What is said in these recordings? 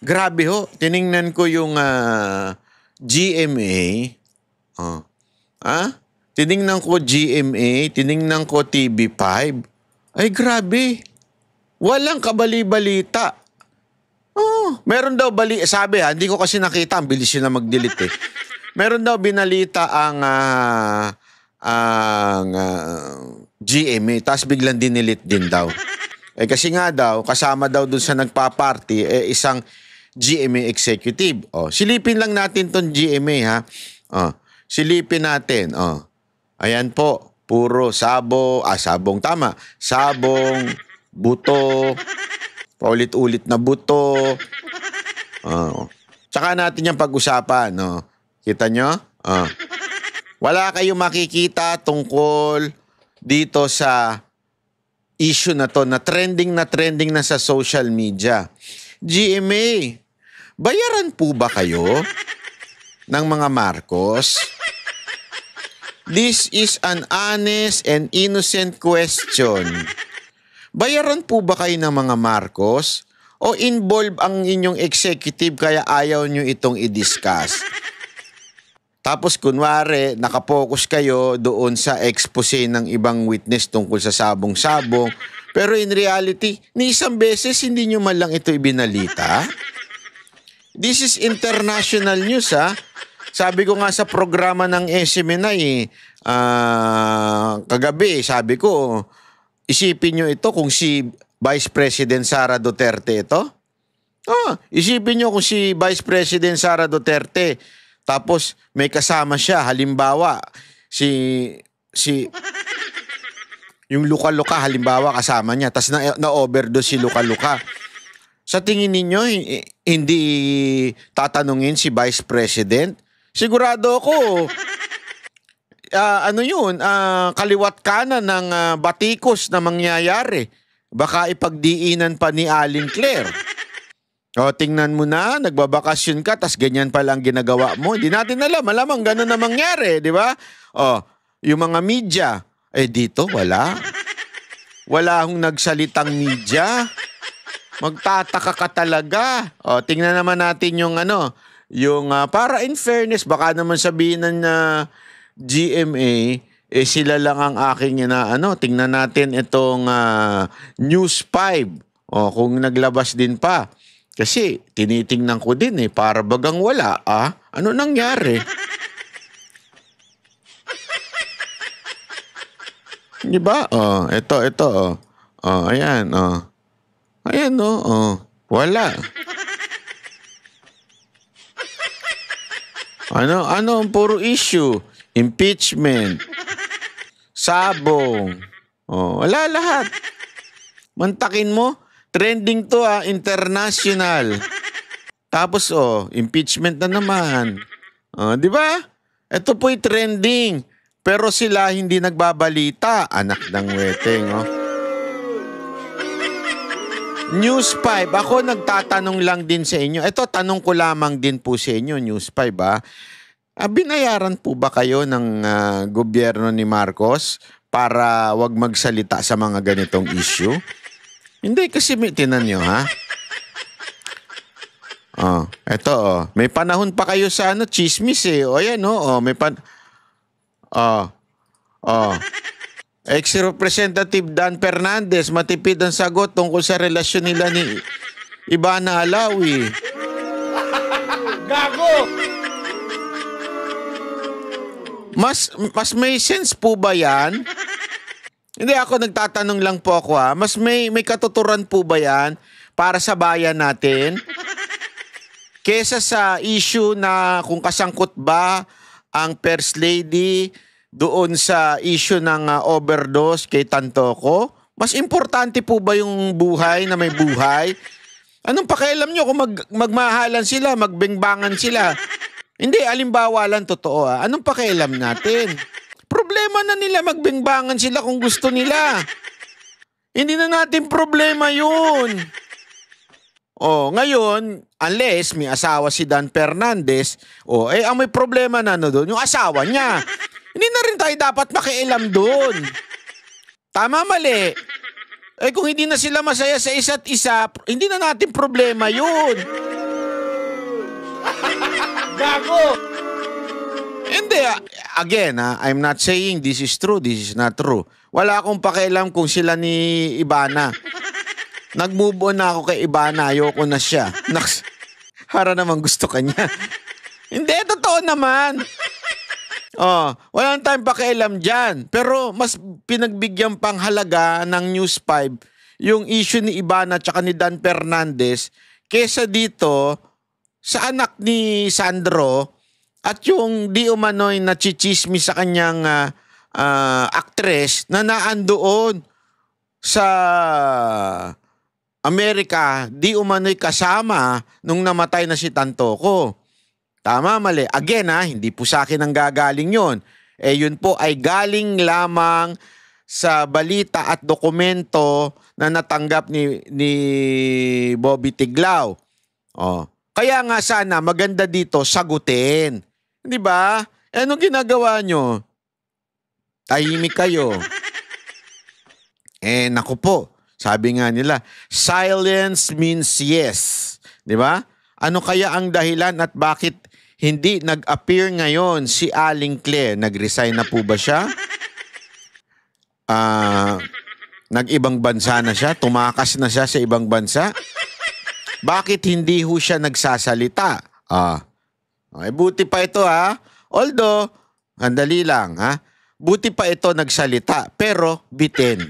Grabe ho, tiningnan ko yung GMA. Oh. Tiningnan ko GMA, tiningnan ko TV5. Ay grabe. Walang kabali-balita. Oh, meron daw sabi hindi ko kasi nakita, ang bilis yun na mag-delete eh. Meron daw binalita ang GMA, tapos biglang dinilit din daw. Kasi nga daw, kasama daw dun sa nagpa-party, isang GMA executive. Silipin lang natin ton GMA ha. Silipin natin. Ayan po, puro sabong tama. Sabong, buto, paulit-ulit na buto. Tsaka natin yung pag-usapan. Kita nyo? Wala kayong makikita tungkol dito sa issue na to na trending na sa social media. GMA, bayaran po ba kayo ng mga Marcos? This is an honest and innocent question. Bayaran po ba kayo ng mga Marcos? O involved ang inyong executive kaya ayaw nyo itong i-discuss? Tapos kunwari, nakapokus kayo doon sa expose ng ibang witness tungkol sa sabong-sabong. Pero in reality, ni isang beses hindi nyo man lang ito ibinalita. This is international news ha. Sabi ko nga sa programa ng SMNI, kagabi, sabi ko, isipin nyo ito kung si Vice President Sara Duterte ito. Isipin nyo kung si Vice President Sara Duterte, tapos may kasama siya, halimbawa, yung Luka-Luka, halimbawa, kasama niya, tapos na-overdose si Luka-Luka. Sa tingin ninyo, hindi tatanungin si Vice President? Sigurado ako, kaliwat kanan ng batikos na mangyayari. Baka ipagdiinan pa ni Aling Claire. Tingnan mo na, nagbabakasyon ka, tas ganyan pala ang ginagawa mo. Hindi natin alam, malamang ganun na mangyari, di ba? Yung mga media, dito wala. Wala akong nagsalitang media. Magtataka ka talaga. Tingnan naman natin yung para in fairness, baka naman sabihin na GMA, sila lang ang aking tingnan natin itong News 5. Kung naglabas din pa. Kasi tinitingnan ko din para bagang wala. Ano nangyari? Di ba? Ito. Ayan, Ayan, wala. Ano ang puro issue? Impeachment. Sabong. Wala lahat. Mantakin mo, trending to international. Tapos impeachment na naman. Di ba? Ito po'y trending. Pero sila hindi nagbabalita. Anak ng weteng, News 5. Ako nagtatanong lang din sa inyo. Ito, tanong ko lamang din po sa inyo, News 5, binayaran po ba kayo ng gobyerno ni Marcos para wag magsalita sa mga ganitong issue? Hindi kasi tinan nyo, ha? Ito, may panahon pa kayo sa chismis ayan, may Ex-Representative Dan Fernandez, matipid ang sagot tungkol sa relasyon nila ni Ivana Alawi. Gago! Mas may sense po ba yan? Hindi, ako nagtatanong lang po ako Mas may katuturan po ba yan para sa bayan natin? Kesa sa issue na kung kasangkot ba ang First Lady doon sa issue ng overdose kay Tantoco, mas importante po ba yung buhay na may buhay? Anong pakialam nyo kung magmahalan sila, magbengbangan sila? Hindi, alimbawa lang totoo. Anong pakialam natin? Problema na nila, magbengbangan sila kung gusto nila. Hindi na natin problema yun. Ngayon, unless may asawa si Dan Fernandez, ang may problema na doon, yung asawa niya. Hindi na rin tayo dapat makialam doon. Tama, mali. Kung hindi na sila masaya sa isa't isa, hindi na natin problema yun. Hindi, again, I'm not saying this is true, this is not true. Wala akong pakialam kung sila ni Ibana. Nag-move on na ako kay Ibana, ayoko na siya. Para naman gusto kanya. Hindi, totoo naman. Walang tayong pakialam dyan. Pero mas pinagbigyan pang halaga ng News 5 yung issue ni Ibana tsaka ni Dan Fernandez kesa dito sa anak ni Sandro at yung di umano'y nachichismi sa kanyang actress na naandoon sa Amerika, di umano'y kasama nung namatay na si Tantoco. Tama, mali. Again, hindi po sa akin ang gagaling yun. Yun po ay galing lamang sa balita at dokumento na natanggap ni Bobby Tiglao. Kaya nga sana maganda dito sagutin. Di ba? Anong ginagawa nyo? Tahimik kayo. Naku po. Sabi nga nila, silence means yes. Di ba? Ano kaya ang dahilan at bakit hindi nag-appear ngayon si Aling Claire? Nag-resign na po ba siya? Nag-ibang bansa na siya? Tumakas na siya sa ibang bansa? Bakit hindi ho siya nagsasalita? Buti pa ito Although, andali lang buti pa ito nagsalita pero bitin.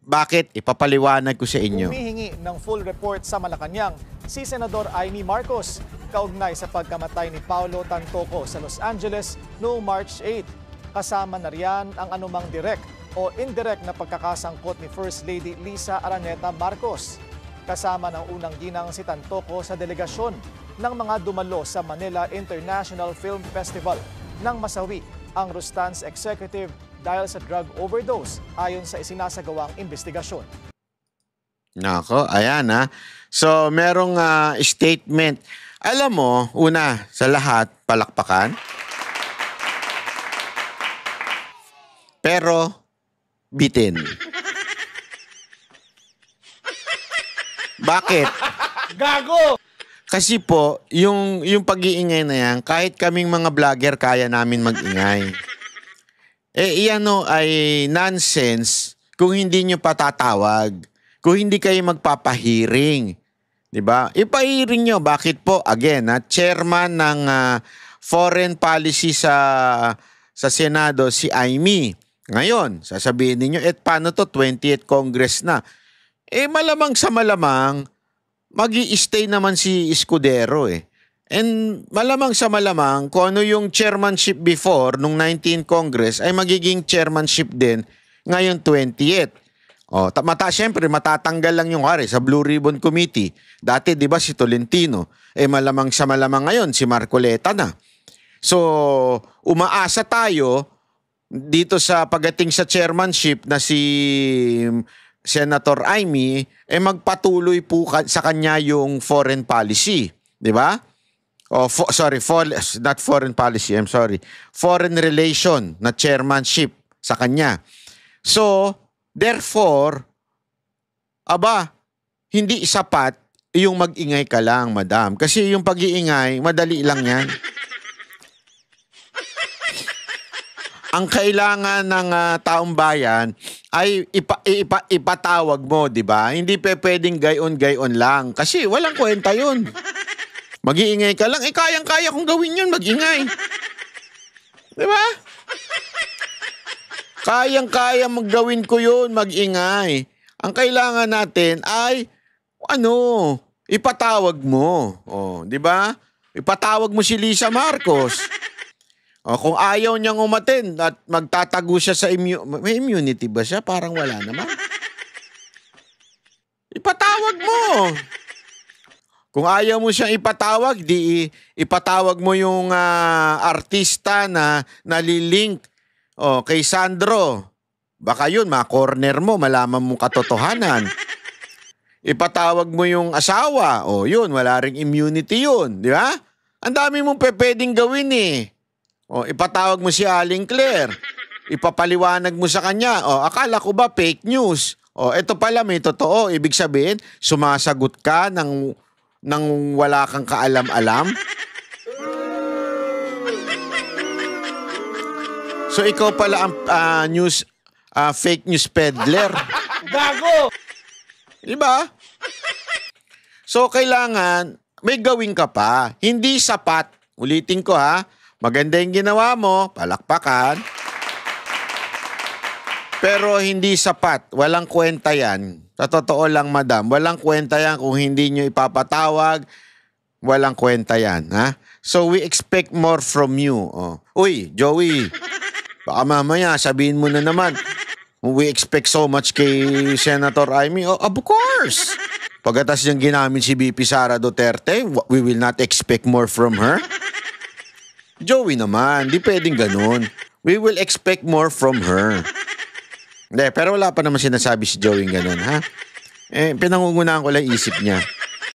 Bakit? Ipapaliwanag ko sa inyo. Humihingi ng full report sa Malacanang si Senador Amy Marcos kaugnay sa pagkamatay ni Paulo Tantoco sa Los Angeles noong March 8. Kasama na riyan ang anumang direct o indirect na pagkakasangkot ni First Lady Lisa Araneta Marcos. Kasama ng unang ginang si Tantoco sa delegasyon ng mga dumalo sa Manila International Film Festival nang masawi ang Rustan's executive dahil sa drug overdose ayon sa isinasagawang investigasyon. Nako, ayan So, merong statement. Alam mo, una sa lahat, palakpakan. Pero, bitin. Bakit? Gago! Kasi po, yung pag-iingay na yan, kahit kaming mga vlogger, kaya namin mag-ingay. Iyan ay nonsense kung hindi nyo patatawag. Kung hindi kayo magpapahiring. Diba? Ipahiring nyo. Bakit po? Again, chairman ng foreign policy sa Senado, si Amy. Ngayon, sasabihin ninyo, paano to? 20th Congress na. Malamang sa malamang, magi-stay naman si Escudero And malamang sa malamang, kung ano yung chairmanship before, nung 19th Congress, ay magiging chairmanship din ngayon 20th. Siyempre, matatanggal lang yung sa Blue Ribbon Committee. Dati, di ba, si Tolentino. Malamang sa malamang ngayon, si Marcoleta na. So, umaasa tayo dito sa pagdating sa chairmanship na si Senator Amy, magpatuloy po sa kanya yung foreign policy. Di ba? Not foreign policy, I'm sorry. Foreign relation na chairmanship sa kanya. So, therefore, hindi sapat yung mag-ingay ka lang, madam. Kasi yung pag-iingay, madali lang yan. Ang kailangan ng taong bayan ay ipatawag mo, di ba? Hindi pwedeng gayon-gayon lang. Kasi walang kwenta yun. Mag-iingay ka lang. Kayang-kaya kong gawin yun, mag-ingay. Di ba? Kayang-kaya maggawin ko yun, mag-ingay. Ang kailangan natin ay, ipatawag mo. Di ba? Ipatawag mo si Lisa Marcos. Kung ayaw niyang umattend at magtatago siya sa may immunity ba siya? Parang wala naman. Ipatawag mo. Kung ayaw mo siyang ipatawag, ipatawag mo yung artista na nalilink kay Sandro. Baka yun, ma-corner mo, malaman mo katotohanan. Ipatawag mo yung asawa. Yun, wala ring immunity yun. Di ba? Ang dami mong pwedeng gawin ipatawag mo si Aling Claire. Ipapaliwanag mo sa kanya. Akala ko ba fake news? Ito pala may totoo. Ibig sabihin, sumasagot ka ng wala kang kaalam-alam. So ikaw pala ang fake news peddler. Gago! Diba? So kailangan may gawin ka pa. Hindi sapat. Ulitin ko ha. Maganda yung ginawa mo. Palakpakan. Pero hindi sapat. Walang kwenta yan. Sa totoo lang, madam. Walang kwenta yan kung hindi nyo ipapatawag. Walang kwenta yan. Ha? So we expect more from you. Oh. Uy, Joey. Baka mamaya sabihin mo na naman. We expect so much kay Senator Amy. Oh, of course. Pagkatas niyang ginamit si VP Sara Duterte, we will not expect more from her. Joey naman, di pwedeng ganun. We will expect more from her. Hindi, pero wala pa naman sinasabi si Joey ganun, ha? Pinangungunahan ko lang isip niya.